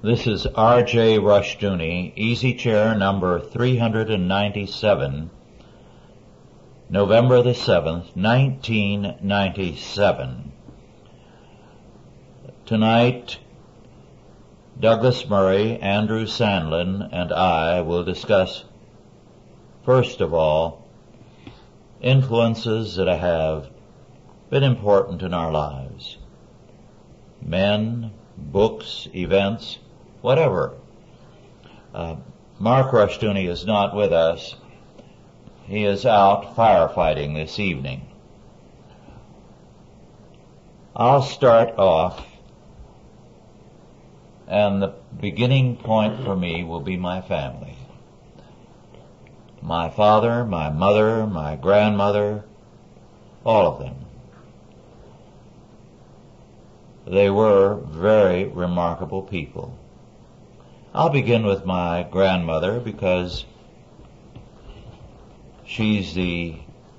This is R.J. Rushdoony, Easy Chair number 397, November the 7th, 1997. Tonight, Douglas Murray, Andrew Sandlin, and I will discuss, first of all, influences that have been important in our lives. Men, books, events, whatever. Mark Rushdoony is not with us. He is out firefighting this evening. I'll start off, and the beginning point for me will be my family. My father, my mother, my grandmother, all of them. They were very remarkable people. I'll begin with my grandmother because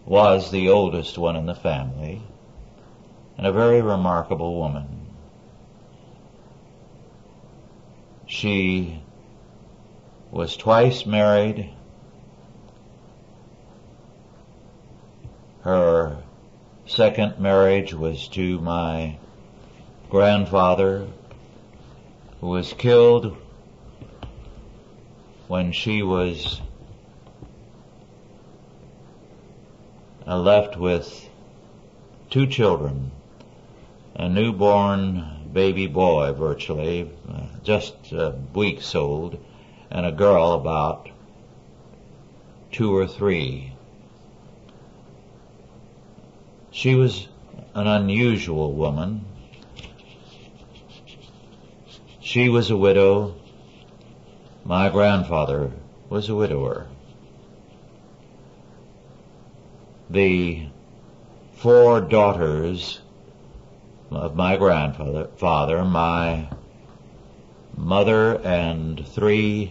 was the oldest one in the family, and a very remarkable woman. She was twice married. Her second marriage was to my grandfather, who was killed when she was left with two children, a newborn baby boy virtually, just weeks old, and a girl about 2 or 3. She was an unusual woman. She was a widow. My grandfather was a widower. The 4 daughters of my grandfather, my mother and her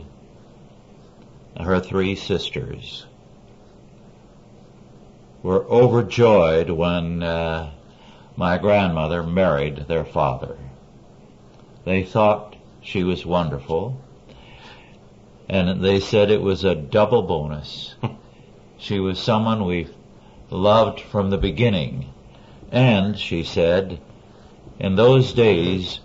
3 sisters, were overjoyed when my grandmother married their father. They thought she was wonderful, and they said it was a double bonus. She was someone we loved from the beginning. And, she said, in those days,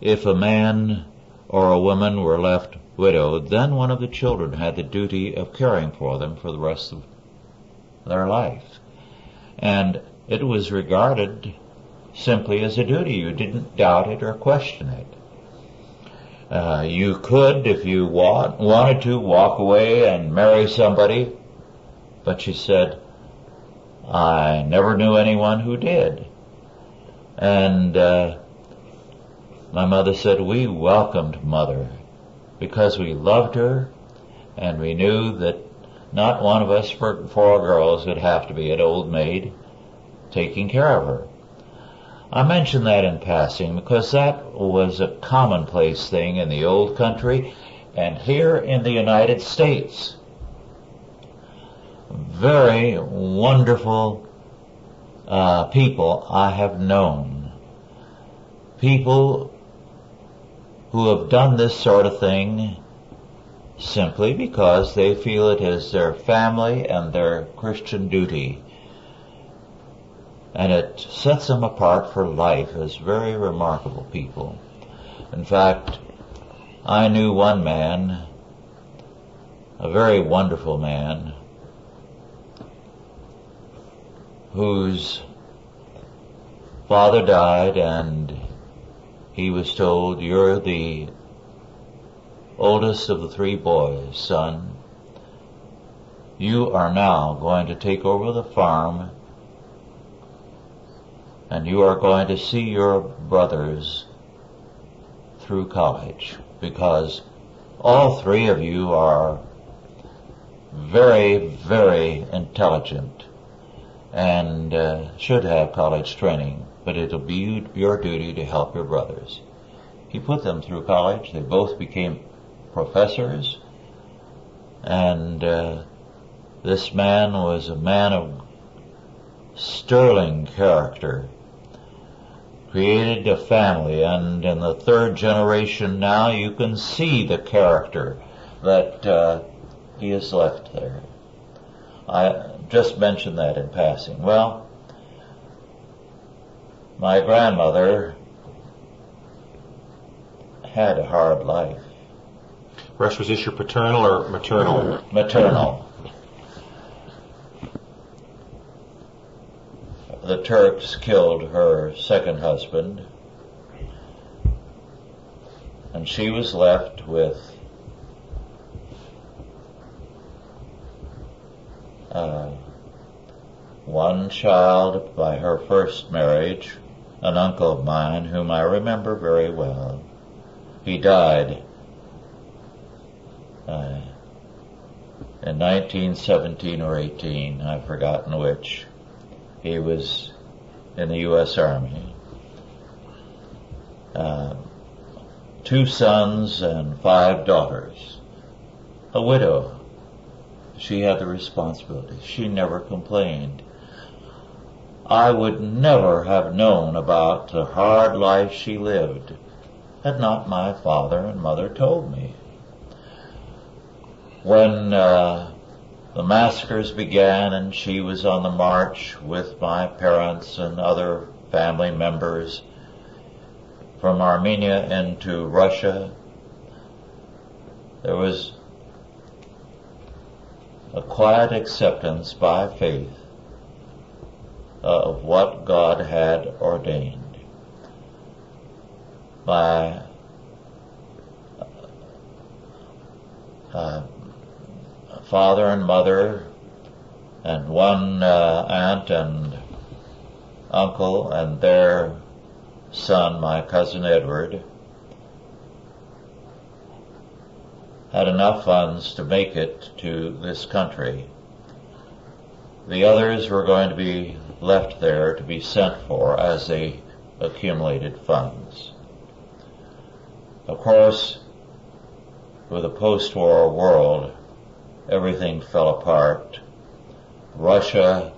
if a man or a woman were left widowed, then one of the children had the duty of caring for them for the rest of their life. And it was regarded simply as a duty. You didn't doubt it or question it. You could, if you wanted to, walk away and marry somebody, but she said, I never knew anyone who did. And my mother said, we welcomed Mother because we loved her, and we knew that not one of us 4 girls would have to be an old maid taking care of her. I mention that in passing because that was a commonplace thing in the old country and here in the United States. Very wonderful people I have known. People who have done this sort of thing simply because they feel it is their family and their Christian duty. And it sets them apart for life as very remarkable people. In fact, I knew one man, a very wonderful man, whose father died, and he was told, you're the oldest of the 3 boys, son. You are now going to take over the farm, and you are going to see your brothers through college, because all 3 of you are very, very intelligent and should have college training, but it'll be your duty to help your brothers. He put them through college. They both became professors, and this man was a man of sterling character created a family, and in the third generation now you can see the character that he has left there. I just mentioned that in passing. Well, my grandmother had a hard life. Rush, was this your paternal or maternal? Maternal. The Turks killed her second husband, and she was left with one child by her first marriage, an uncle of mine whom I remember very well. He died in 1917 or 18, I've forgotten which. He was in the U.S. Army. 2 sons and 5 daughters. A widow. She had the responsibility. She never complained. I would never have known about the hard life she lived had not my father and mother told me. When the massacres began and she was on the march with my parents and other family members from Armenia into Russia, there was a quiet acceptance by faith of what God had ordained. My father and mother and one aunt and uncle and their son, my cousin Edward, had enough funds to make it to this country. The others were going to be left there to be sent for as they accumulated funds. Of course, with the post-war world, everything fell apart. Russia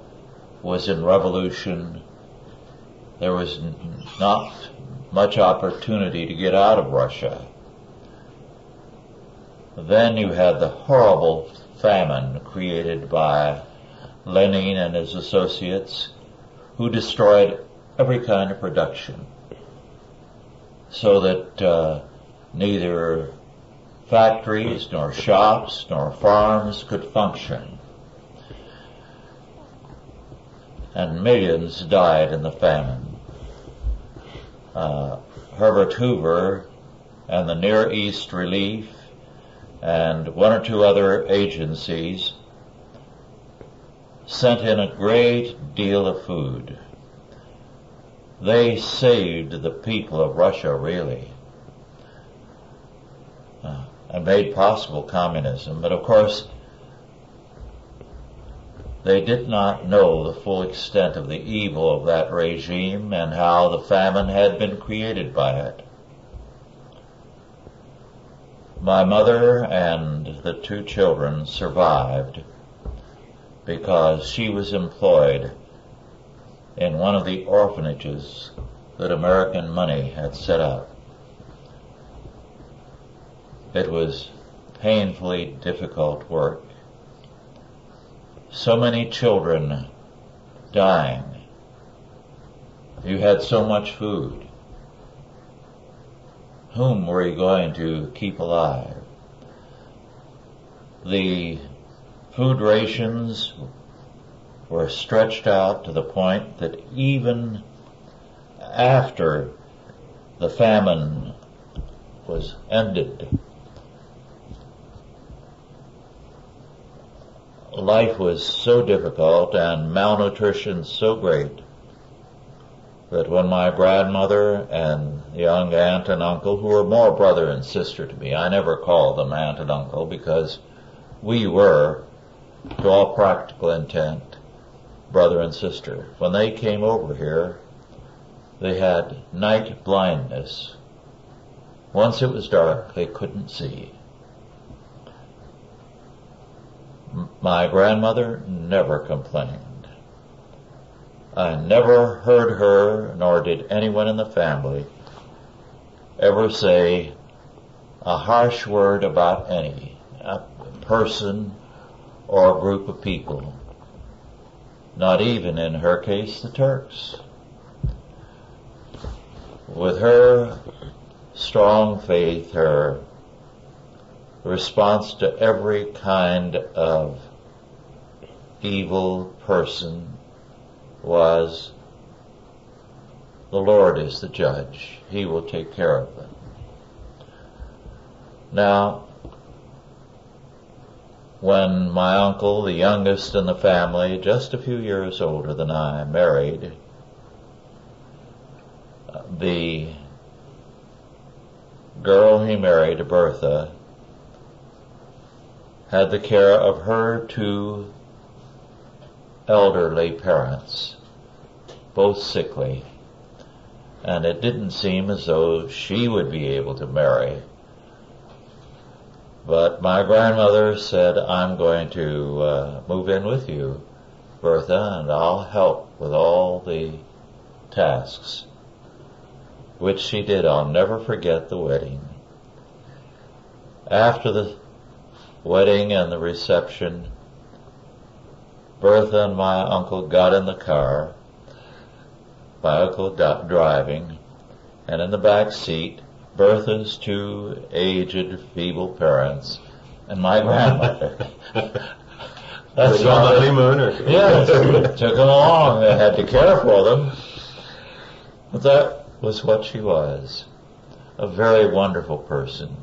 was in revolution. There was not much opportunity to get out of Russia. Then you had the horrible famine created by Lenin and his associates, who destroyed every kind of production, so that neither factories nor shops nor farms could function. And millions died in the famine. Herbert Hoover and the Near East Relief and 1 or 2 other agencies sent in a great deal of food. They saved the people of Russia, really, and made possible communism. But of course, they did not know the full extent of the evil of that regime and how the famine had been created by it. My mother and the 2 children survived because she was employed in one of the orphanages that American money had set up. It was painfully difficult work. So many children dying. You had so much food. Whom were you going to keep alive? The food rations were stretched out to the point that even after the famine was ended, life was so difficult and malnutrition so great that when my grandmother and young aunt and uncle, who were more brother and sister to me — I never called them aunt and uncle because we were, to all practical intent, brother and sister — when they came over here, they had night blindness. Once it was dark, they couldn't see. My grandmother never complained. I never heard her, nor did anyone in the family, ever say a harsh word about any person or group of people. Not even, in her case, the Turks. With her strong faith, her response to every kind of evil person was, the Lord is the judge. He will take care of them. Now, when my uncle, the youngest in the family, just a few years older than I, married, the girl he married, Bertha, had the care of her two elderly parents, both sickly, and it didn't seem as though she would be able to marry. But my grandmother said, I'm going to move in with you, Bertha, and I'll help with all the tasks, which she did. I'll never forget the wedding. After the wedding and the reception, Bertha and my uncle got in the car, my uncle driving, and in the back seat, Bertha's two aged, feeble parents, and my grandmother. That's on the honeymoon, or? Yes, took them along. They had to care for them. But that was what she was. A very wonderful person.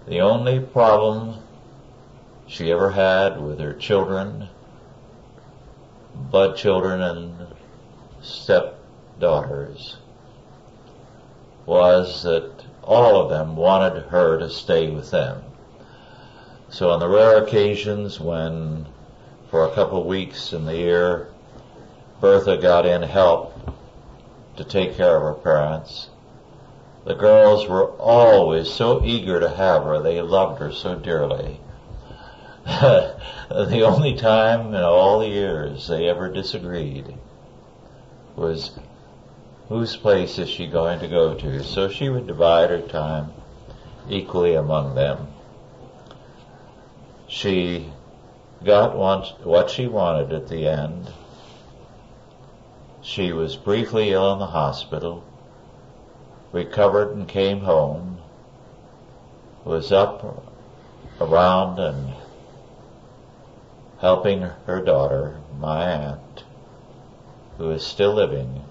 The only problem she ever had with her children, blood children and stepdaughters, was that all of them wanted her to stay with them. So on the rare occasions when, for a couple of weeks in the year, Bertha got in help to take care of her parents, the girls were always so eager to have her. They loved her so dearly. The only time in all the years they ever disagreed was, whose place is she going to go to? So she would divide her time equally among them. She got what she wanted at the end. She was briefly ill in the hospital, recovered and came home, was up, around, and helping her daughter, my aunt, who is still living,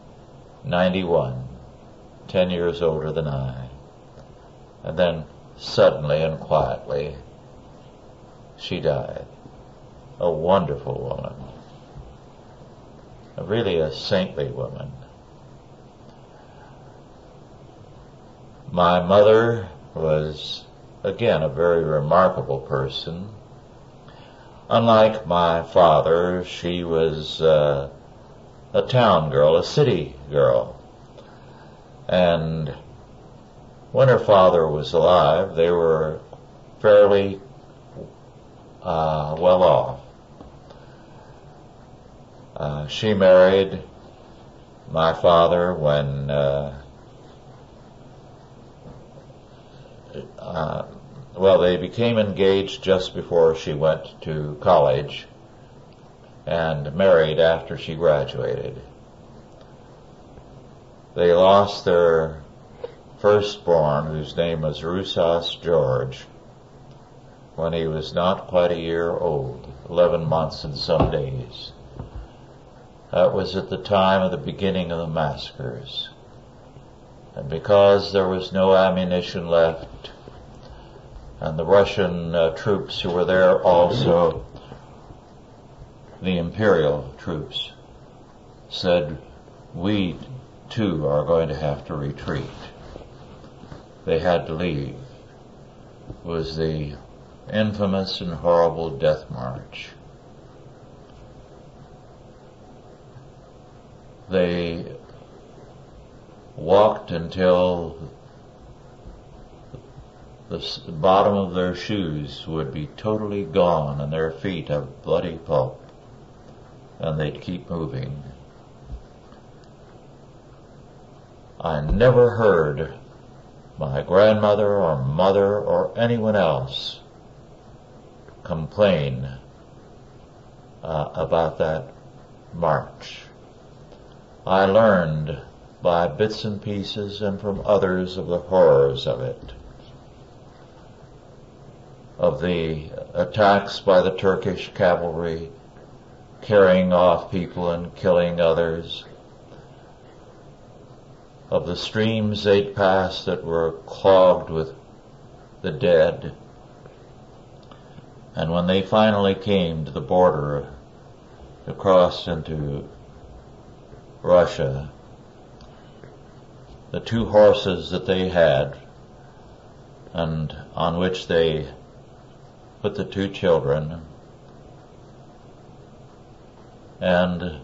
91, 10 years older than I. And then suddenly and quietly, she died. A wonderful woman. Really a saintly woman. My mother was, again, a very remarkable person. Unlike my father, she was a town girl, a city girl. And when her father was alive, they were fairly well off. She married my father when they became engaged just before she went to college, and married after she graduated. They lost their firstborn, whose name was Rusas George, when he was not quite a year old, 11 months and some days. That was at the time of the beginning of the massacres. And because there was no ammunition left, and the Russian troops who were there also, the imperial troops, said, we too are going to have to retreat. They had to leave. It was the infamous and horrible death march. They walked until the bottom of their shoes would be totally gone and their feet a bloody pulp, and they'd keep moving. I never heard my grandmother or mother or anyone else complain about that march. I learned by bits and pieces and from others of the horrors of it, of the attacks by the Turkish cavalry, carrying off people and killing others, of the streams they'd passed that were clogged with the dead. And when they finally came to the border to cross into Russia, the 2 horses that they had, and on which they put the 2 children, and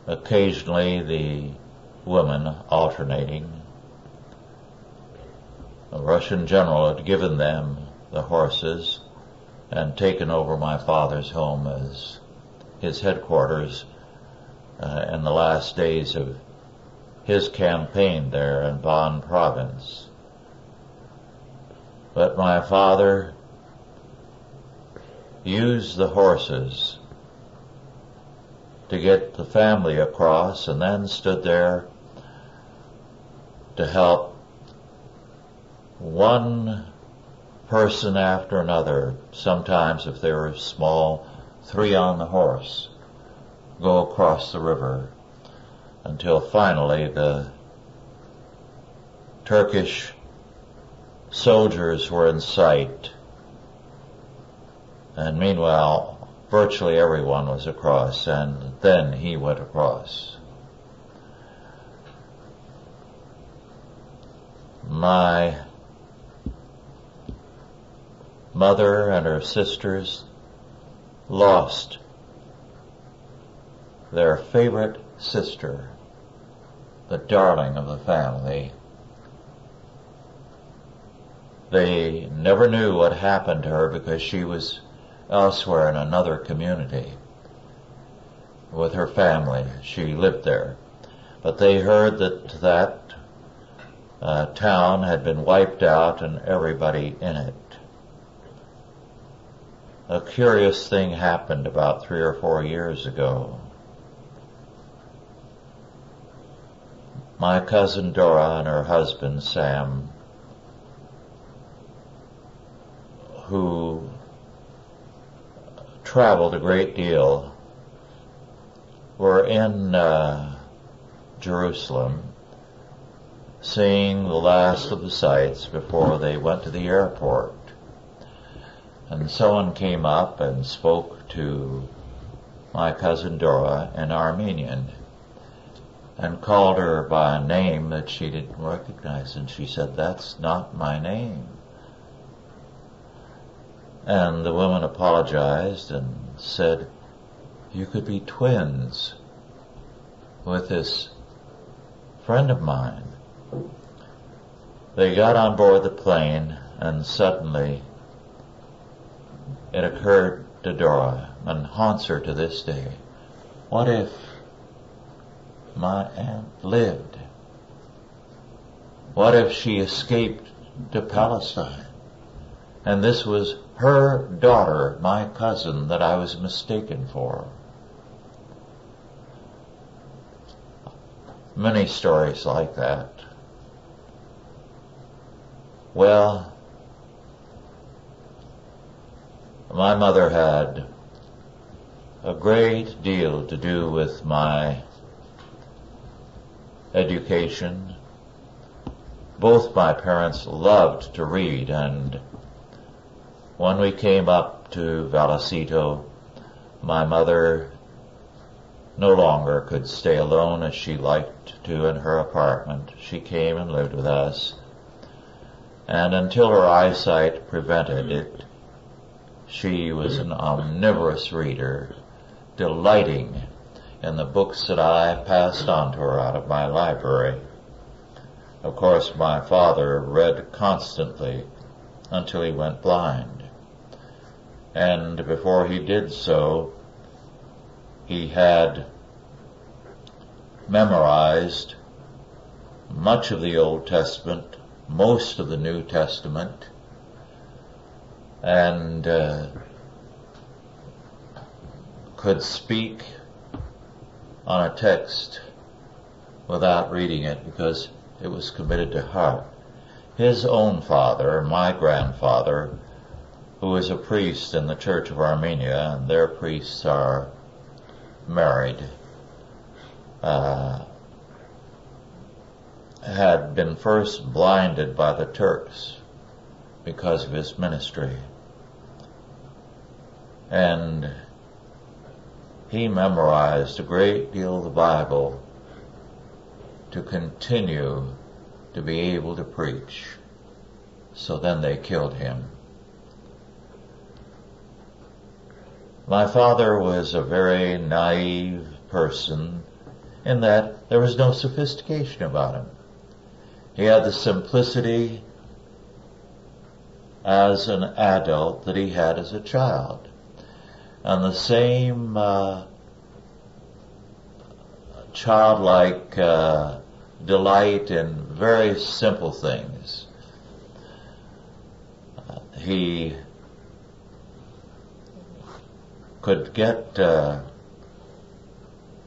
occasionally the women alternating. A Russian general had given them the horses and taken over my father's home as his headquarters in the last days of his campaign there in Van province. But my father used the horses to get the family across, and then stood there to help one person after another, sometimes if they were small, 3 on the horse, go across the river, until finally the Turkish soldiers were in sight. And meanwhile, virtually everyone was across, and then he went across. My mother and her sisters lost their favorite sister, the darling of the family. They never knew what happened to her because she was elsewhere in another community with her family. She lived there. But they heard that town had been wiped out and everybody in it. A curious thing happened about 3 or 4 years ago. My cousin Dora and her husband Sam, who traveled a great deal, were in Jerusalem seeing the last of the sights before they went to the airport. And someone came up and spoke to my cousin Dora in Armenian and called her by a name that she didn't recognize, and she said, "That's not my name." And the woman apologized and said, "You could be twins with this friend of mine." They got on board the plane, and suddenly it occurred to Dora, and haunts her to this day, what if my aunt lived? What if she escaped to Palestine? And this was her daughter, my cousin, that I was mistaken for. Many stories like that. Well, my mother had a great deal to do with my education. Both my parents loved to read, and when we came up to Vallecito, my mother no longer could stay alone as she liked to in her apartment. She came and lived with us, and until her eyesight prevented it, she was an omnivorous reader, delighting in the books that I passed on to her out of my library. Of course, my father read constantly until he went blind. And before he did so, he had memorized much of the Old Testament, most of the New Testament, and could speak on a text without reading it because it was committed to heart. His own father, my grandfather, who was a priest in the Church of Armenia, and their priests are married, had been first blinded by the Turks because of his ministry. And he memorized a great deal of the Bible to continue to be able to preach. So then they killed him. My father was a very naive person in that there was no sophistication about him. He had the simplicity as an adult that he had as a child, and the same childlike delight in very simple things. He could get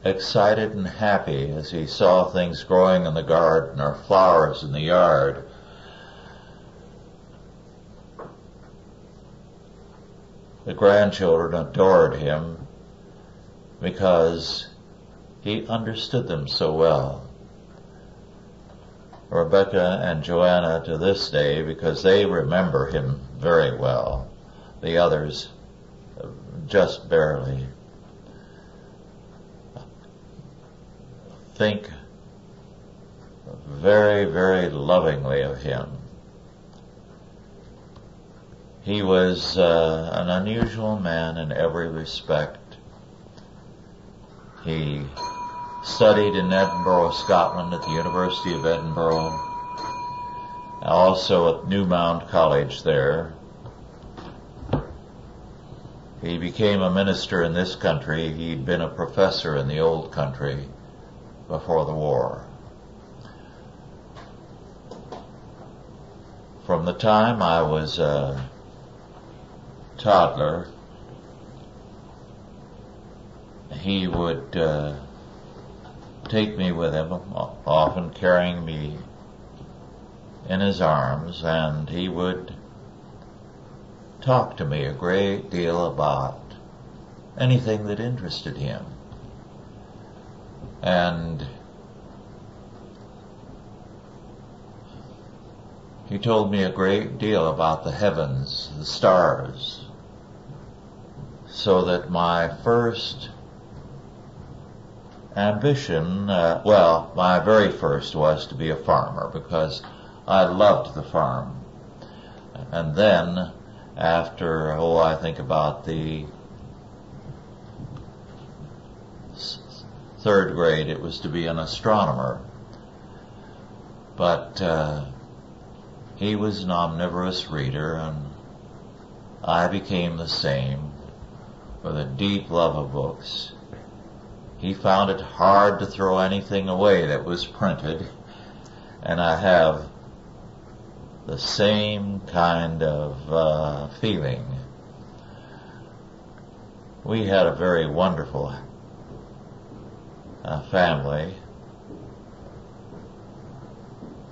excited and happy as he saw things growing in the garden or flowers in the yard. The grandchildren adored him because he understood them so well. Rebecca and Joanna to this day, because they remember him very well. The others just barely. Think very, very lovingly of him. He was an unusual man in every respect. He studied in Edinburgh, Scotland at the University of Edinburgh, also at Newmount College there. He became a minister in this country. He'd been a professor in the old country before the war. From the time I was a toddler, he would take me with him, often carrying me in his arms, and he would talk to me a great deal about anything that interested him. And he told me a great deal about the heavens, the stars, so that my first ambition, my very first was to be a farmer because I loved the farm. And then after, I think about the third grade, it was to be an astronomer. But he was an omnivorous reader, and I became the same, with a deep love of books. He found it hard to throw anything away that was printed, and I have the same kind of feeling. We had a very wonderful family.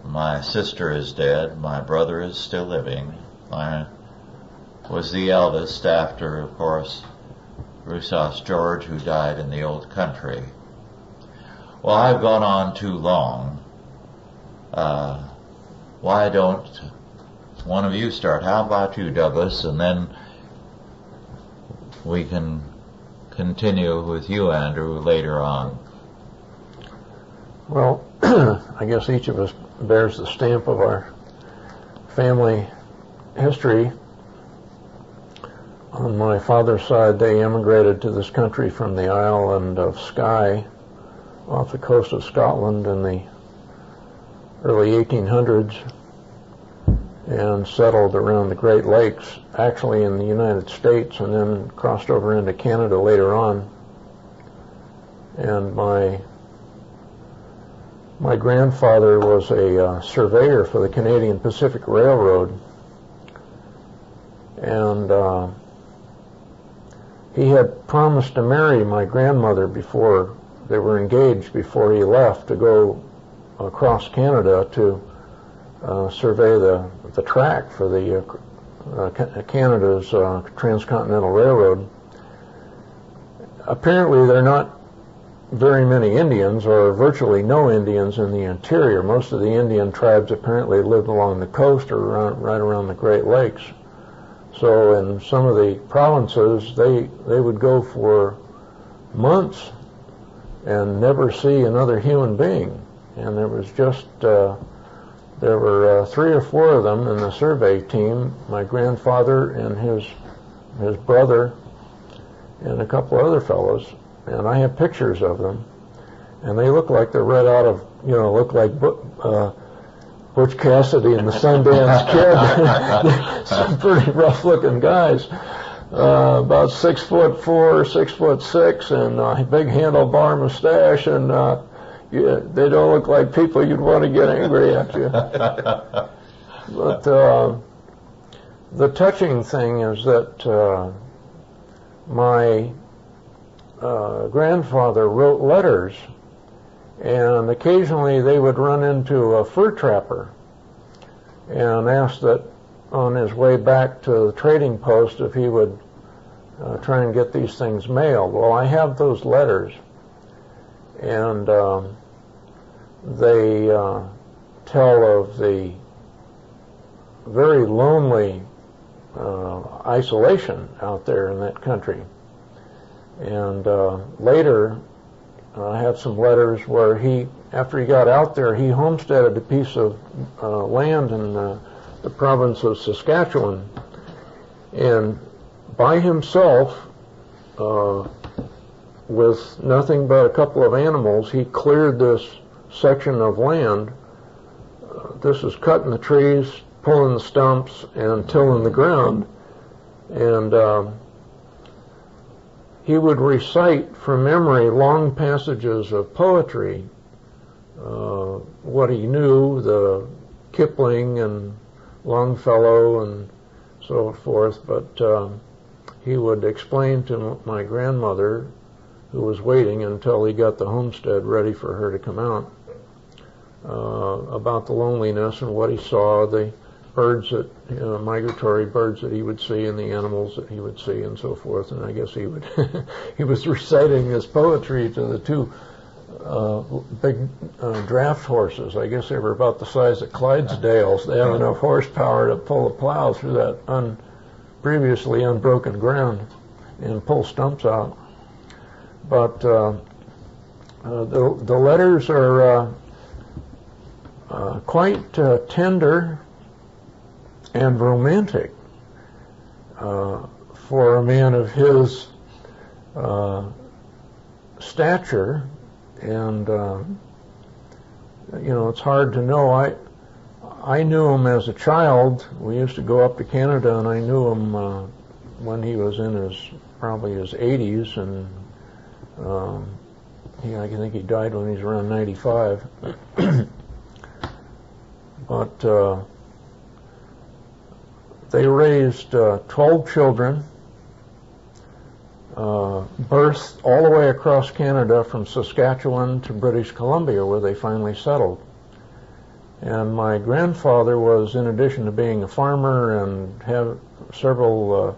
My sister is dead. My brother is still living. I was the eldest after, of course, Rousas George, who died in the old country. Well, I've gone on too long. Why don't one of you start? How about you, Douglas? And then we can continue with you, Andrew, later on. Well, I guess each of us bears the stamp of our family history. On my father's side, they immigrated to this country from the island of Skye off the coast of Scotland in the early 1800s and settled around the Great Lakes, actually in the United States, and then crossed over into Canada later on. And my My grandfather was a surveyor for the Canadian Pacific Railroad, and he had promised to marry my grandmother before they were engaged, before he left to go across Canada to survey the track for the Canada's transcontinental railroad. Apparently there are not very many Indians, or virtually no Indians, in the interior. Most of the Indian tribes apparently lived along the coast or right around the Great Lakes. So in some of the provinces, they would go for months and never see another human being. And there was just, there were 3 or 4 of them in the survey team, my grandfather and his brother and a couple other fellows, and I have pictures of them, and they look like they're right out of, look like Butch Cassidy and the Sundance Kid. Some pretty rough-looking guys, about 6'4", 6'6", and a big handlebar mustache, and they don't look like people you'd want to get angry at you. But the touching thing is that my grandfather wrote letters, and occasionally they would run into a fur trapper and ask that on his way back to the trading post if he would try and get these things mailed. Well, I have those letters, and they tell of the very lonely isolation out there in that country. And later, I have some letters where after he got out there, he homesteaded a piece of land in the province of Saskatchewan, and by himself, with nothing but a couple of animals, he cleared this section of land. This is cutting the trees, pulling the stumps, and tilling the ground. And he would recite from memory long passages of poetry, what he knew, the Kipling and Longfellow and so forth, but he would explain to my grandmother, who was waiting until he got the homestead ready for her to come out, about the loneliness and what he saw, the birds that, migratory birds that he would see and the animals that he would see and so forth. And I guess he would, he was reciting his poetry to the 2 big draft horses. I guess they were about the size of Clydesdales. They have enough horsepower to pull a plow through that previously unbroken ground and pull stumps out. But the letters are quite tender and romantic for a man of his stature, and it's hard to know. I knew him as a child. We used to go up to Canada, and I knew him when he was in probably his 80s, and I think he died when he was around 95. But they raised 12 children, birthed all the way across Canada from Saskatchewan to British Columbia, where they finally settled. And my grandfather was, in addition to being a farmer and have several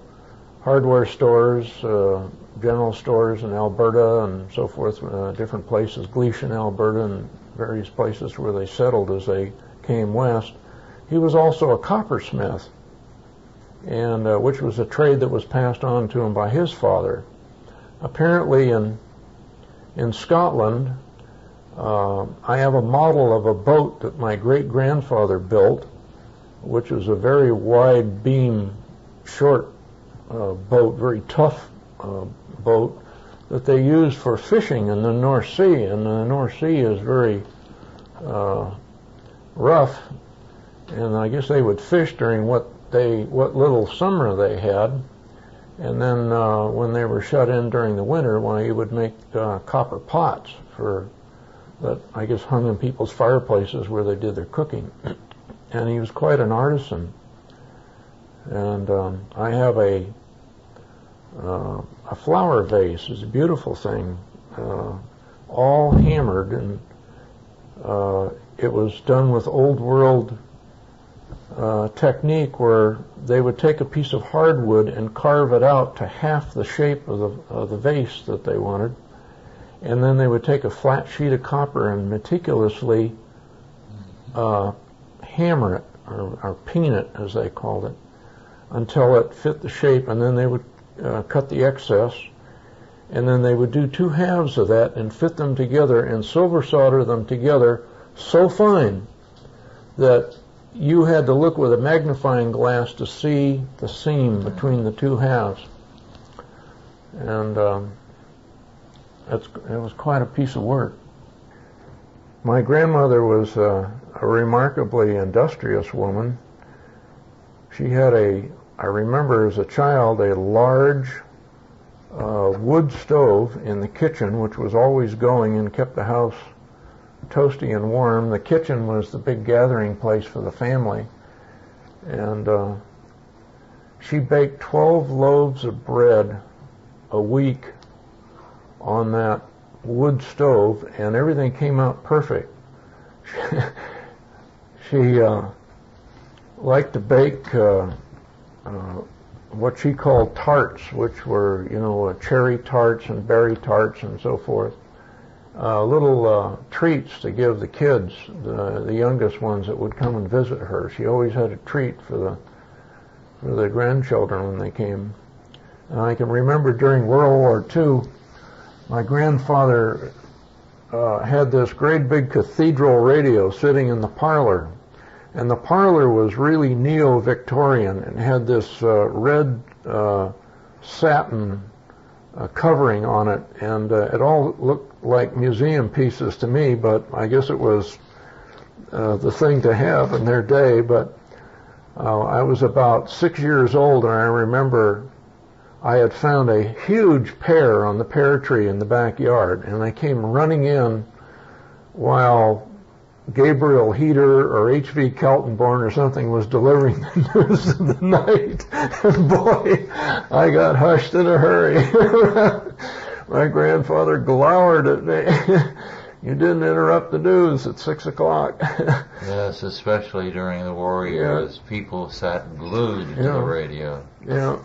hardware stores, general stores in Alberta and so forth, different places, Gleason, Alberta, and various places where they settled as they came west. He was also a coppersmith, and which was a trade that was passed on to him by his father. Apparently in Scotland, I have a model of a boat that my great-grandfather built, which was a very wide beam, short boat, very tough boat that they used for fishing in the North Sea. And the North Sea is very rough, and I guess they would fish during what little summer they had, and then when they were shut in during the winter, he would make copper pots for that I guess hung in people's fireplaces where they did their cooking. And he was quite an artisan. And I have a flower vase. It's a beautiful thing, all hammered, and it was done with old world technique where they would take a piece of hardwood and carve it out to half the shape of the vase that they wanted, and then they would take a flat sheet of copper and meticulously hammer it, or peen it, as they called it, until it fit the shape, and then they would cut the excess, and then they would do two halves of that and fit them together and silver solder them together so fine that you had to look with a magnifying glass to see the seam between the two halves. And it was quite a piece of work. My grandmother was a remarkably industrious woman. She had I remember as a child, a large wood stove in the kitchen, which was always going and kept the house toasty and warm. The kitchen was the big gathering place for the family. And she baked 12 loaves of bread a week on that wood stove, and everything came out perfect. She liked to bake what she called tarts, which were, cherry tarts and berry tarts and so forth. Little treats to give the kids, the youngest ones that would come and visit her. She always had a treat for the grandchildren when they came. And I can remember during World War II, my grandfather had this great big cathedral radio sitting in the parlor. And the parlor was really neo-Victorian and had this red satin covering on it, and it all looked like museum pieces to me, but I guess it was the thing to have in their day. But I was about 6 years old, and I remember I had found a huge pear on the pear tree in the backyard, and I came running in while Gabriel Heater or H.V. Kaltenborn or something was delivering the news of the night. And boy, I got hushed in a hurry. My grandfather glowered at me. You didn't interrupt the news at 6 o'clock. Yes, especially during the war years, people sat glued to the radio. Yeah.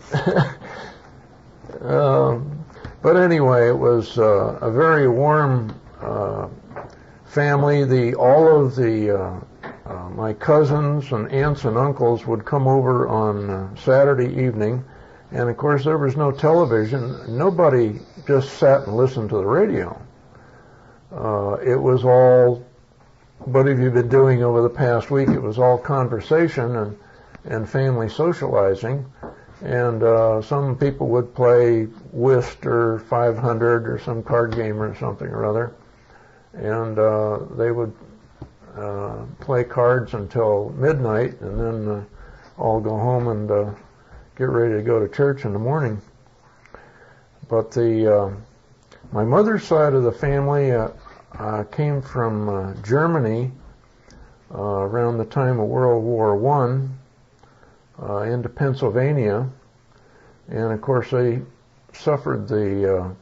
But anyway, it was a very warm family. All of my cousins and aunts and uncles would come over on Saturday evening, and of course there was no television. Nobody just sat and listened to the radio. It was all, what have you been doing over the past week? It was all conversation and family socializing. And some people would play whist or 500 or some card game or something or other. And they would play cards until midnight, and then all go home and get ready to go to church in the morning. But my mother's side of the family came from Germany around the time of World War I into Pennsylvania, and of course they suffered the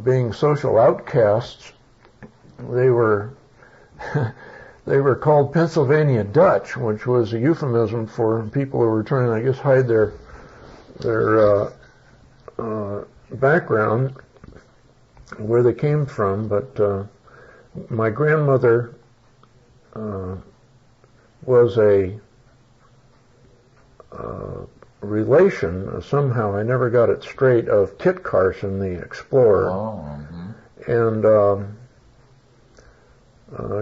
being social outcasts. They were called Pennsylvania Dutch, which was a euphemism for people who were trying to, I guess, hide their background, where they came from. But my grandmother was a relation, somehow I never got it straight, of Kit Carson, the explorer. Oh, mm-hmm. And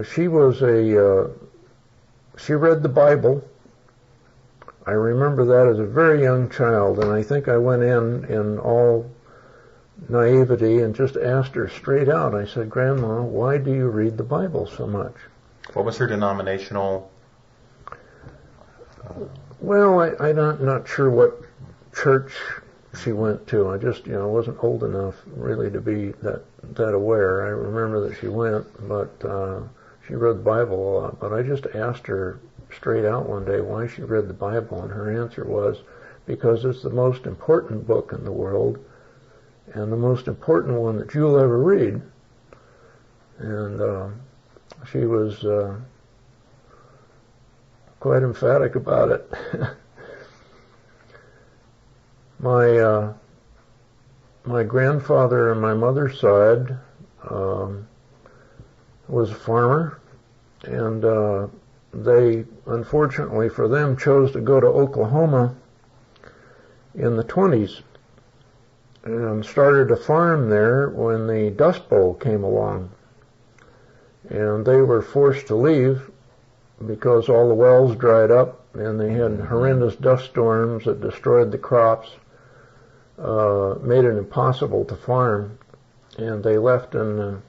she was she read the Bible. I remember that as a very young child, and I think I went in all naivety and just asked her straight out. I said, "Grandma, why do you read the Bible so much?" What was her denominational? Well, I'm not sure what church she went to. I just, wasn't old enough really to be that aware. I remember that she went, but she read the Bible a lot. But I just asked her straight out one day why she read the Bible, and her answer was, because it's the most important book in the world, and the most important one that you'll ever read. And she was quite emphatic about it. My grandfather on my mother's side was a farmer, and they, unfortunately for them, chose to go to Oklahoma in the 20s and started a farm there when the Dust Bowl came along. And they were forced to leave because all the wells dried up and they had horrendous dust storms that destroyed the crops, made it impossible to farm. And they left and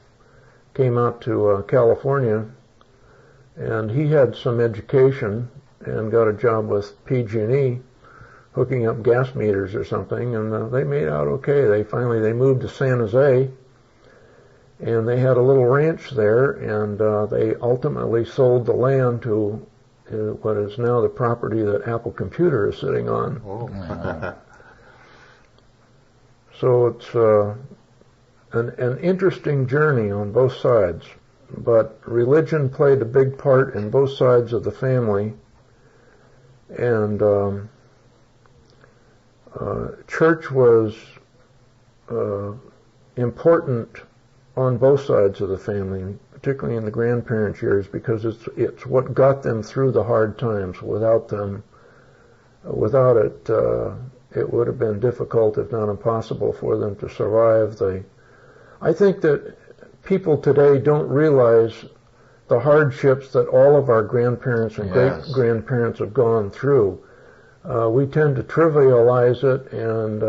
came out to California. And he had some education and got a job with PG&E, hooking up gas meters or something, and they made out okay. They moved to San Jose, and they had a little ranch there, and they ultimately sold the land to what is now the property that Apple Computer is sitting on. Oh. So it's an interesting journey on both sides, but religion played a big part in both sides of the family, and church was important on both sides of the family, particularly in the grandparents' years, because it's what got them through the hard times. Without it, it would have been difficult, if not impossible, for them to survive. I think that people today don't realize the hardships that all of our grandparents and great-grandparents have gone through. We tend to trivialize it, and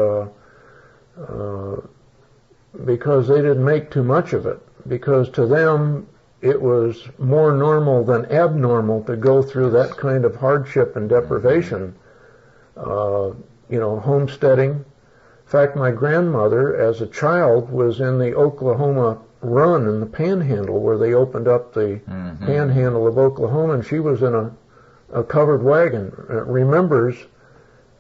because they didn't make too much of it, because to them it was more normal than abnormal to go through that kind of hardship and deprivation. Homesteading. In fact, my grandmother, as a child, was in the Oklahoma Run in the Panhandle, where they opened up the Panhandle of Oklahoma, and she was in a covered wagon. Remembers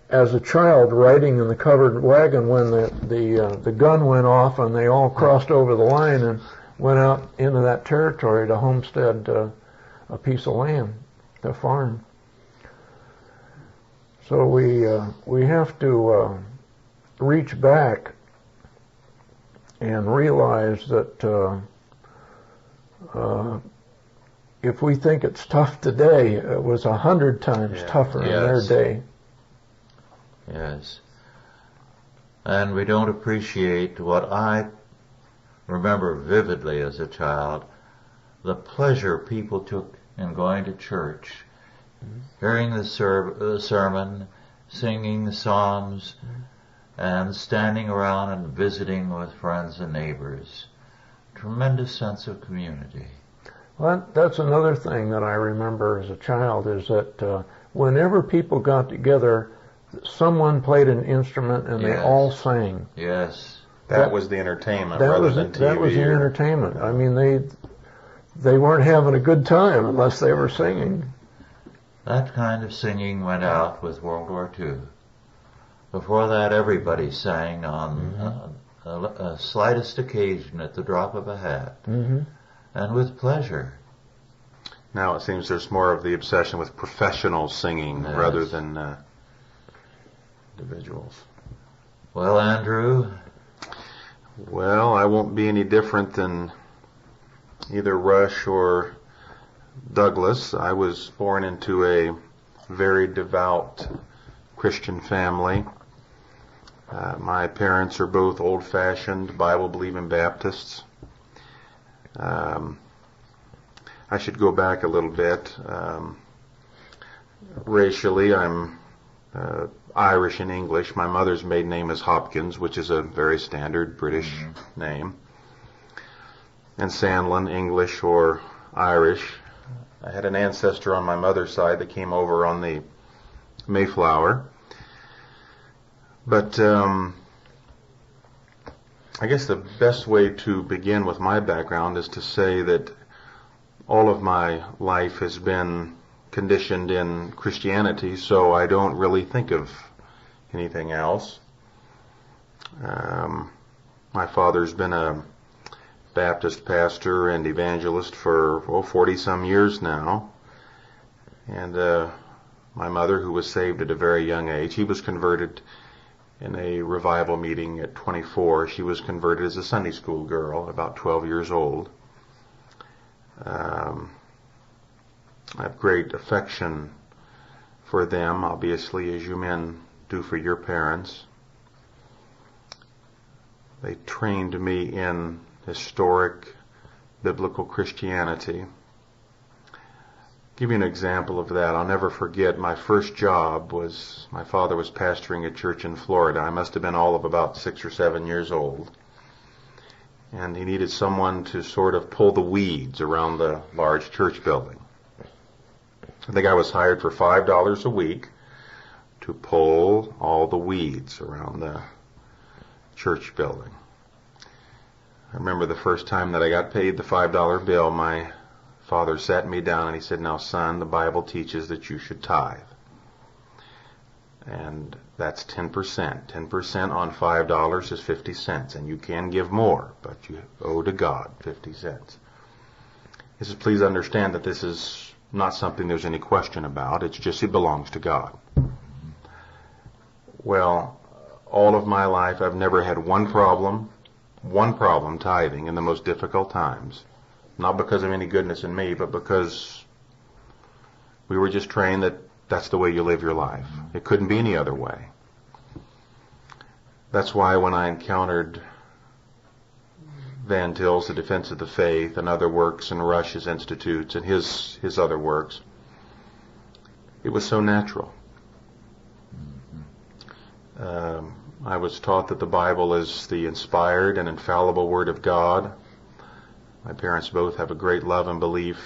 as a child riding in the covered wagon when the gun went off and they all crossed over the line and went out into that territory to homestead a piece of land, a farm. So we have to reach back and realize that if we think it's tough today, it was 100 times tougher in their day. Yes. And we don't appreciate what I remember vividly as a child, the pleasure people took in going to church, hearing the sermon, singing the psalms, and standing around and visiting with friends and neighbors. Tremendous sense of community. Well, that's another thing that I remember as a child, is that whenever people got together, someone played an instrument and they all sang. Yes. That was the entertainment rather than TV. That was the entertainment. I mean, they weren't having a good time unless they were singing. That kind of singing went out with World War II. Before that, everybody sang on a slightest occasion at the drop of a hat, and with pleasure. Now it seems there's more of the obsession with professional singing rather than individuals. Well, Andrew? Well, I won't be any different than either Rush or Douglas. I was born into a very devout Christian family. My parents are both old-fashioned, Bible-believing Baptists. I should go back a little bit. Racially, I'm Irish and English. My mother's maiden name is Hopkins, which is a very standard British name. And Sandlin, English or Irish. I had an ancestor on my mother's side that came over on the Mayflower. But I guess the best way to begin with my background is to say that all of my life has been conditioned in Christianity, so I don't really think of anything else. My father's been a Baptist pastor and evangelist for 40-some years now. And my mother, who was saved at a very young age, he was converted in a revival meeting at 24. She was converted as a Sunday school girl, about 12 years old. I have great affection for them, obviously, as you men do for your parents. They trained me in historic biblical Christianity. Give you an example of that. I'll never forget my first job was, my father was pastoring a church in Florida. I must have been all of about 6 or 7 years old. And he needed someone to sort of pull the weeds around the large church building. I think I was hired for $5 a week to pull all the weeds around the church building. I remember the first time that I got paid the $5 bill, my father sat me down and he said, "Now, son, the Bible teaches that you should tithe. And that's 10%. 10% on $5 is 50 cents. And you can give more, but you owe to God 50 cents. He says, please understand that this is not something there's any question about. It's just it belongs to God." Well, all of my life I've never had one problem tithing in the most difficult times. Not because of any goodness in me, but because we were just trained that that's the way you live your life. It couldn't be any other way. That's why when I encountered Van Til's The Defense of the Faith and other works and Rush's Institutes and his other works, it was so natural. I was taught that the Bible is the inspired and infallible Word of God. My parents both have a great love and belief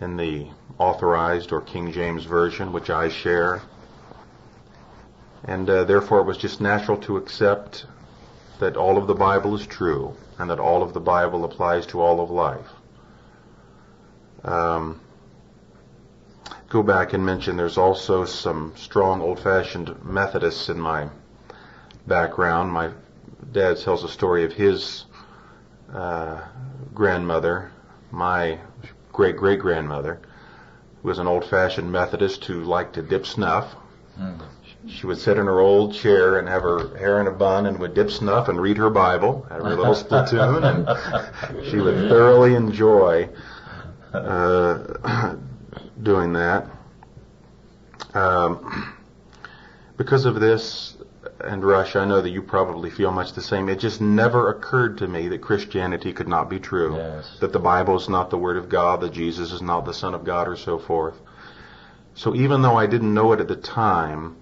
in the Authorized or King James Version, which I share. And therefore it was just natural to accept that all of the Bible is true and that all of the Bible applies to all of life. Go back and mention there's also some strong old-fashioned Methodists in my background. My dad tells a story of his grandmother, my great-great-grandmother, who was an old-fashioned Methodist who liked to dip snuff. She would sit in her old chair and have her hair in a bun and would dip snuff and read her Bible, have her little spittoon, and she would thoroughly enjoy doing that. Because of this, and Rush, I know that you probably feel much the same. It just never occurred to me that Christianity could not be true. Yes. That the Bible is not the Word of God, that Jesus is not the Son of God, or so forth. So even though I didn't know it at the time,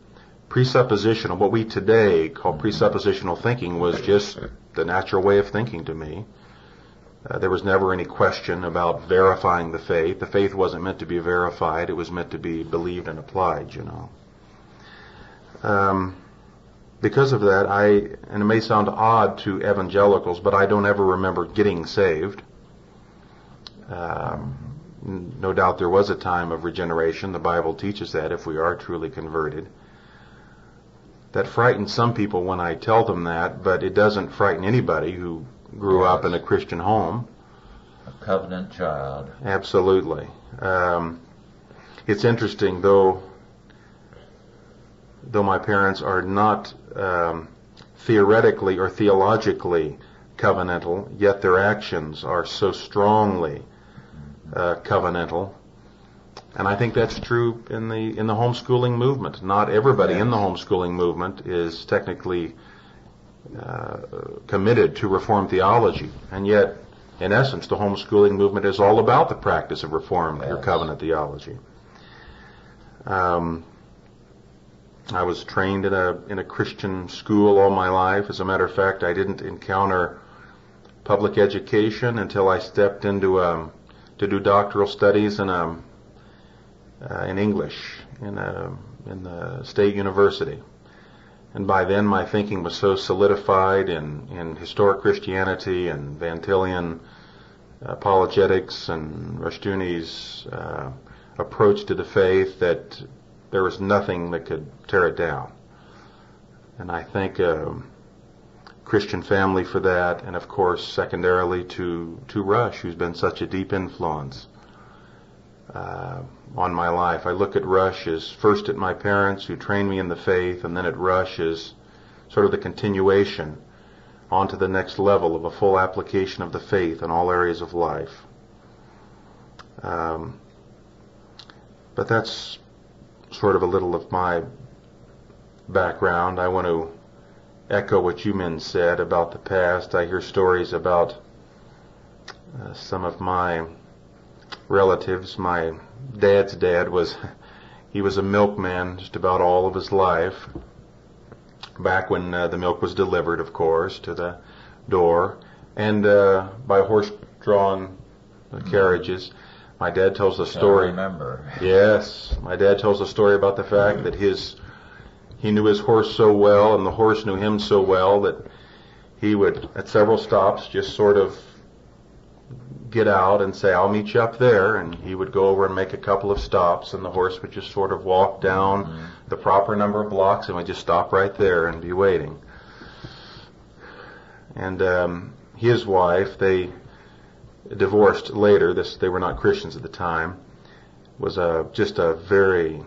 presuppositional, what we today call presuppositional thinking, was just the natural way of thinking to me. There was never any question about verifying the faith. The faith wasn't meant to be verified. It was meant to be believed and applied, you know. Because of that, and it may sound odd to evangelicals, but I don't ever remember getting saved. No doubt there was a time of regeneration. The Bible teaches that if we are truly converted. That frightens some people when I tell them that, but it doesn't frighten anybody who grew up in a Christian home. A covenant child. Absolutely. It's interesting, though my parents are not theoretically or theologically covenantal, yet their actions are so strongly covenantal. And I think that's true in the homeschooling movement. Not everybody in the homeschooling movement is technically committed to Reformed theology, and yet, in essence, the homeschooling movement is all about the practice of Reformed or covenant theology. I was trained in a Christian school all my life. As a matter of fact, I didn't encounter public education until I stepped into to do doctoral studies in English in the state university. And by then my thinking was so solidified in historic Christianity and Van Tillian apologetics and Rushtuni's approach to the faith that there was nothing that could tear it down. And I thank Christian family for that, and of course secondarily to Rush, who's been such a deep influence on my life. I look at Rush as first at my parents who trained me in the faith, and then at Rush as sort of the continuation on to the next level of a full application of the faith in all areas of life. But that's sort of a little of my background. I want to echo what you men said about the past. I hear stories about some of my relatives. My dad's dad he was a milkman just about all of his life, back when the milk was delivered, of course, to the door, and by horse-drawn carriages. My dad tells a story. I remember. Yes, my dad tells a story about the fact that he knew his horse so well, and the horse knew him so well, that he would, at several stops, just sort of get out and say, "I'll meet you up there," and he would go over and make a couple of stops, and the horse would just sort of walk down the proper number of blocks and would just stop right there and be waiting. And his wife, they divorced later. They were not Christians at the time. Was just a very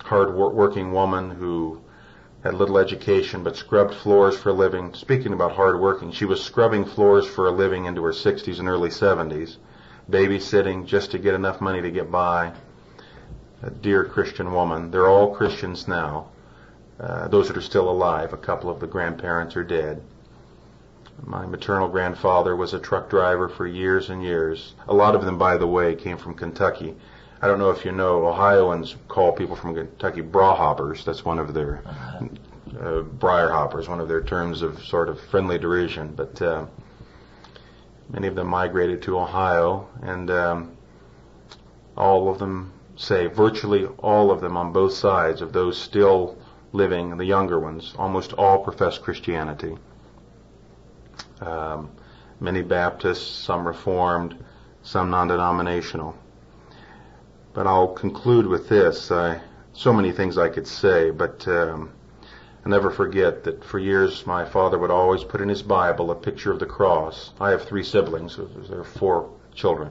hard-working woman who had little education but scrubbed floors for a living. Speaking about hard-working, she was scrubbing floors for a living into her 60s and early 70s, babysitting just to get enough money to get by. A dear Christian woman. They're all Christians now. Those that are still alive. A couple of the grandparents are dead. My maternal grandfather was a truck driver for years and years. A lot of them, by the way, came from Kentucky. I don't know if you know, Ohioans call people from Kentucky bra hoppers. That's one of their briar hoppers, one of their terms of sort of friendly derision. But many of them migrated to Ohio, and all of them say, virtually all of them on both sides of those still living, the younger ones, almost all profess Christianity. Many Baptists, some Reformed, some non-denominational. But I'll conclude with this. So many things I could say, but I'll never forget that for years my father would always put in his Bible a picture of the cross. I have 3 siblings. So there are 4 children.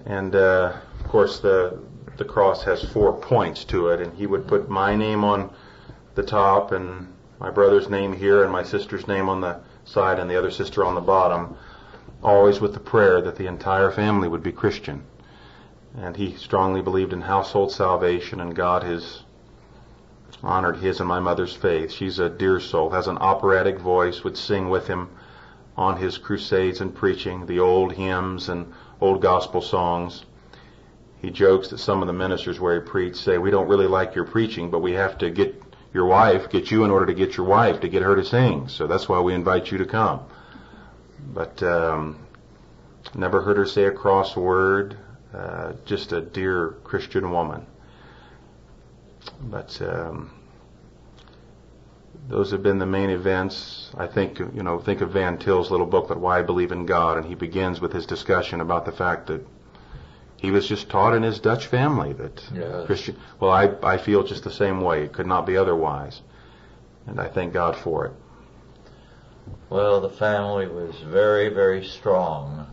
And, of course, the cross has 4 points to it, and he would put my name on the top and my brother's name here and my sister's name on the side and the other sister on the bottom, always with the prayer that the entire family would be Christian. And he strongly believed in household salvation, and God has honored his and my mother's faith. She's a dear soul, has an operatic voice, would sing with him on his crusades and preaching, the old hymns and old gospel songs. He jokes that some of the ministers where he preached say, "We don't really like your preaching, but we have to get you in order to get your wife, to get her to sing. So that's why we invite you to come." But never heard her say a cross word. Just a dear Christian woman. But those have been the main events. I think, think of Van Til's little booklet, Why I Believe in God, and he begins with his discussion about the fact that he was just taught in his Dutch family that Christian. Well, I feel just the same way. It could not be otherwise, and I thank God for it. Well, the family was very, very strong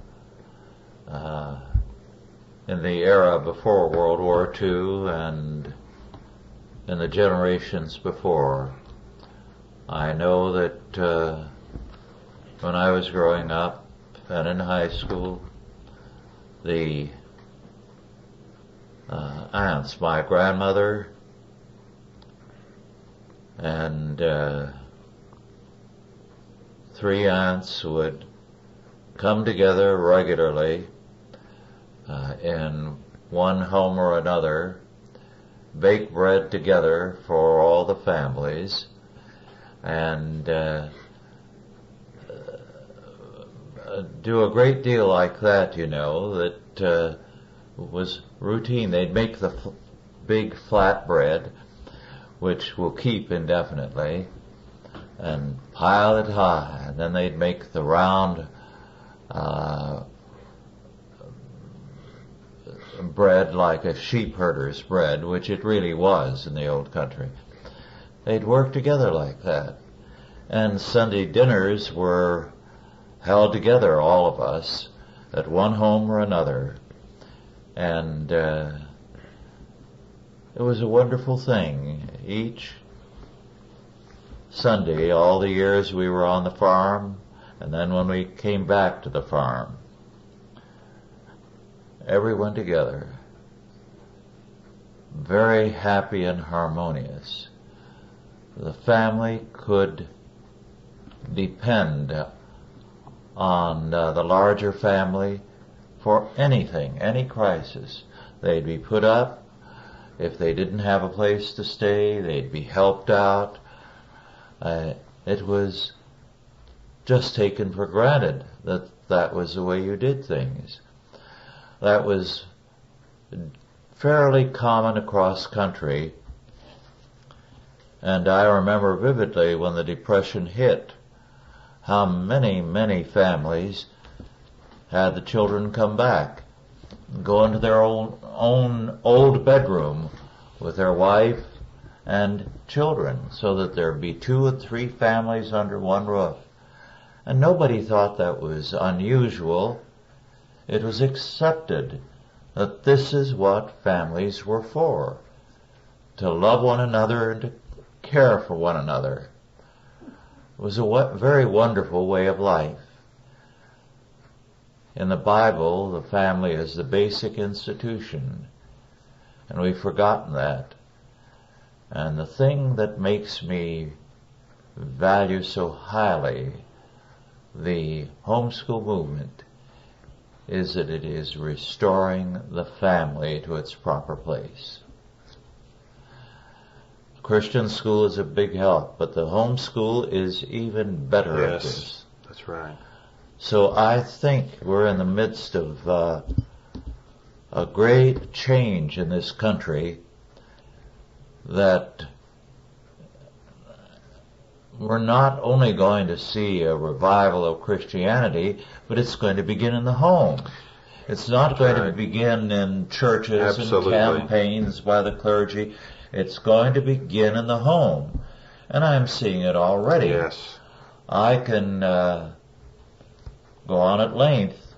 in the era before World War II and in the generations before. I know that when I was growing up and in high school, the aunts, my grandmother and 3 aunts would come together regularly in one home or another, bake bread together for all the families, and do a great deal like that, that was routine. They'd make the big flat bread which will keep indefinitely, and pile it high. And then they'd make the round bread like a sheep herder's bread, which it really was in the old country. They'd work together like that. And Sunday dinners were held together, all of us, at one home or another. And it was a wonderful thing. Each Sunday, all the years we were on the farm, and then when we came back to the farm, everyone together, very happy and harmonious. The family could depend on the larger family for anything, any crisis. They'd be put up. If they didn't have a place to stay, they'd be helped out. It was just taken for granted that that was the way you did things. That was fairly common across country. And I remember vividly when the Depression hit, how many families had the children come back, go into their own old bedroom with their wife and children, so that there'd be 2 or 3 families under one roof. And nobody thought that was unusual. It was accepted that this is what families were for, to love one another and to care for one another. It was a very wonderful way of life. In the Bible, the family is the basic institution, and we've forgotten that. And the thing that makes me value so highly the homeschool movement is that it is restoring the family to its proper place. Christian school is a big help, but the homeschool is even better at this. Yes, that's right. So I think we're in the midst of a great change in this country, that we're not only going to see a revival of Christianity, but it's going to begin in the home. It's not going to begin in churches and campaigns by the clergy. It's going to begin in the home. And I'm seeing it already. Yes. I can go on at length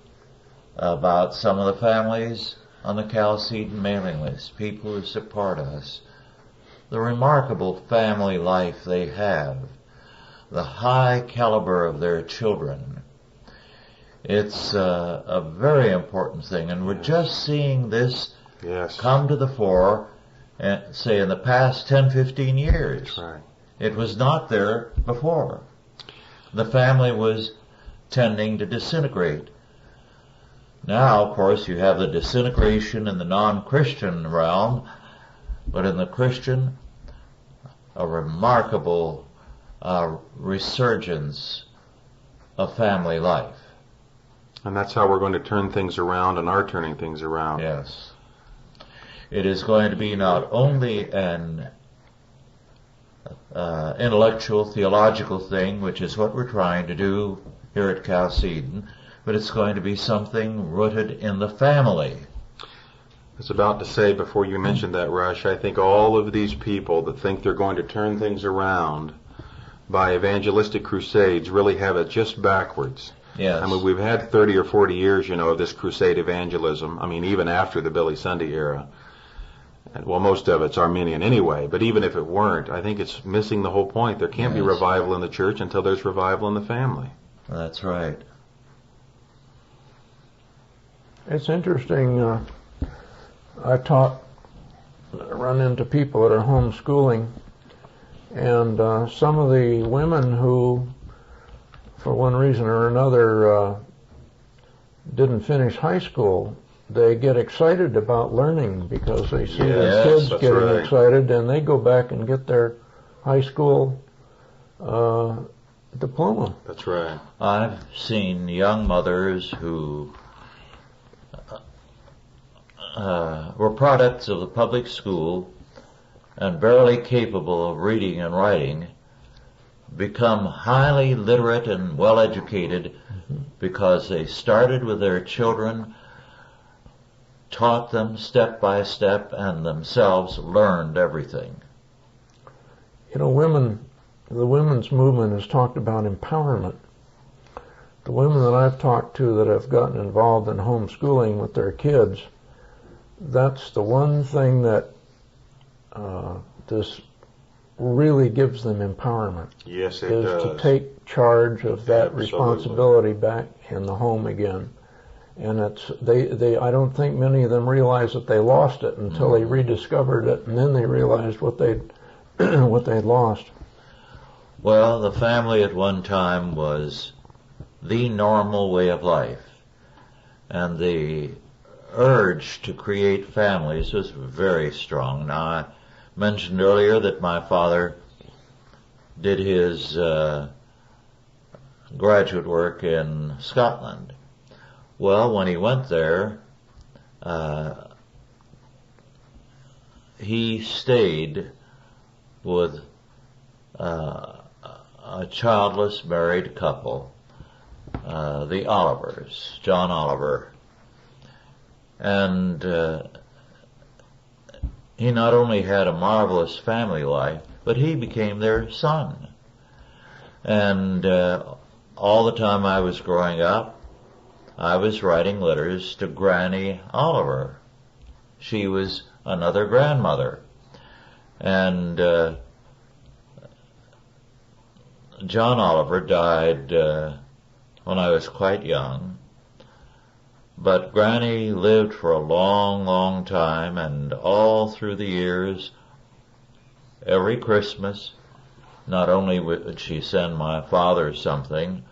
about some of the families on the Chalcedon mailing list, people who support us, the remarkable family life they have, the high caliber of their children. It's a very important thing, and we're just seeing this come to the fore, say in the past 10, 15 years. That's right. It was not there before. The family was tending to disintegrate. Now, of course, you have the disintegration in the non-Christian realm, but in the Christian, a remarkable resurgence of family life. And that's how we're going to turn things around, and are turning things around. Yes. It is going to be not only an intellectual, theological thing, which is what we're trying to do here at Chalcedon, but it's going to be something rooted in the family. I was about to say, before you mentioned that, Rush, I think all of these people that think they're going to turn things around by evangelistic crusades really have it just backwards. Yes. I mean, we've had 30 or 40 years, of this crusade evangelism. I mean, even after the Billy Sunday era. Well, most of it's Arminian anyway, but even if it weren't, I think it's missing the whole point. There can't be revival in the church until there's revival in the family. That's right. It's interesting. I run into people that are homeschooling, and some of the women who, for one reason or another, didn't finish high school, they get excited about learning because they see their kids getting excited, and they go back and get their high school diploma. That's right. I've seen young mothers who were products of the public school, and barely capable of reading and writing become highly literate and well-educated because they started with their children, taught them step by step, and themselves learned everything. You know, the women's movement has talked about empowerment. The women that I've talked to that have gotten involved in homeschooling with their kids, that's the one thing that this really gives them empowerment. Yes, it is does. To take charge of that Absolutely. responsibility back in the home again. And I don't think many of them realize that they lost it until they rediscovered it, and then they realized what they'd lost. Well, the family at one time was the normal way of life, and the urge to create families was very strong. Now, I mentioned earlier that my father did his graduate work in Scotland. Well, when he went there, he stayed with a childless married couple, the Olivers, John Oliver. And he not only had a marvelous family life, but he became their son. And all the time I was growing up, I was writing letters to Granny Oliver. She was another grandmother. And John Oliver died when I was quite young. But Granny lived for a long, long time, and all through the years, every Christmas, not only would she send my father something,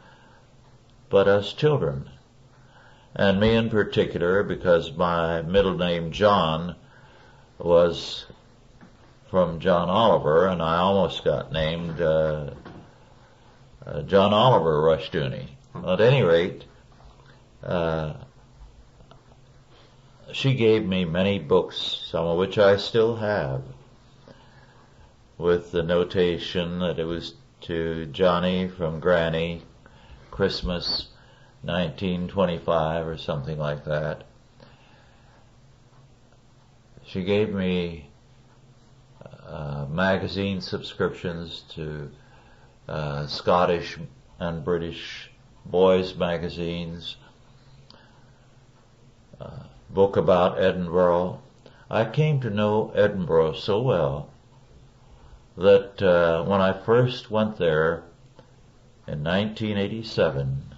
but us children. And me in particular, because my middle name John was from John Oliver, and I almost got named John Oliver Rushdoony. At any rate, she gave me many books, some of which I still have, with the notation that it was to Johnny from Granny, Christmas 1925 or something like that. She gave me magazine subscriptions to Scottish and British boys' magazines, book about Edinburgh. I came to know Edinburgh so well that when I first went there in 1987,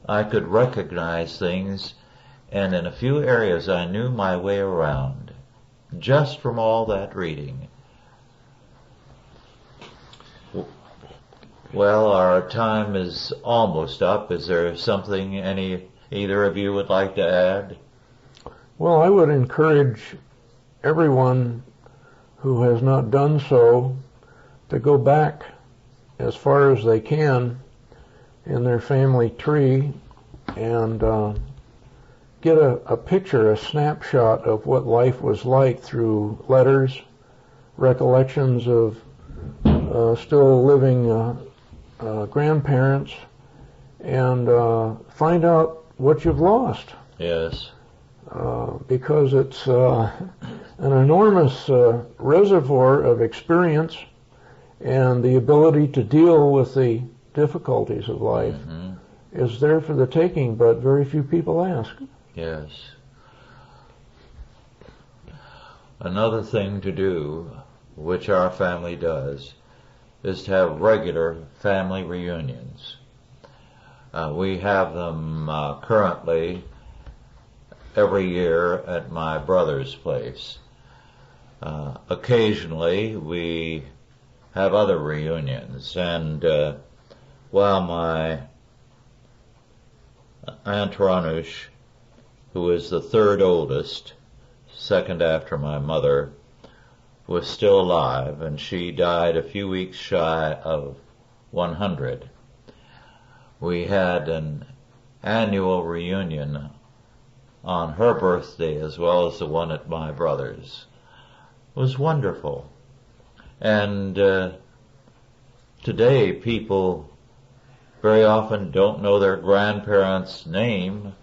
I could recognize things, and in a few areas I knew my way around, just from all that reading. Well, our time is almost up. Is there something either of you would like to add? Well, I would encourage everyone who has not done so to go back as far as they can in their family tree and get a picture, a snapshot of what life was like through letters, recollections of still living grandparents, and find out what you've lost. Yes. Because it's an enormous reservoir of experience and the ability to deal with the difficulties of life is there for the taking, but very few people ask. Yes. Another thing to do, which our family does, is to have regular family reunions. We have them currently every year at my brother's place. Occasionally we have other reunions, and while my Aunt Ranush, who is the third oldest, second after my mother, was still alive, and she died a few weeks shy of 100. We had an annual reunion on her birthday as well as the one at my brother's. was wonderful. And today people very often don't know their grandparents' name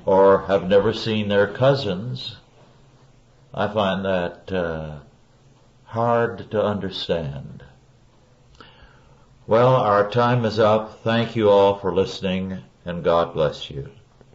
or have never seen their cousins. I find that hard to understand. Well, our time is up. Thank you all for listening, and God bless you.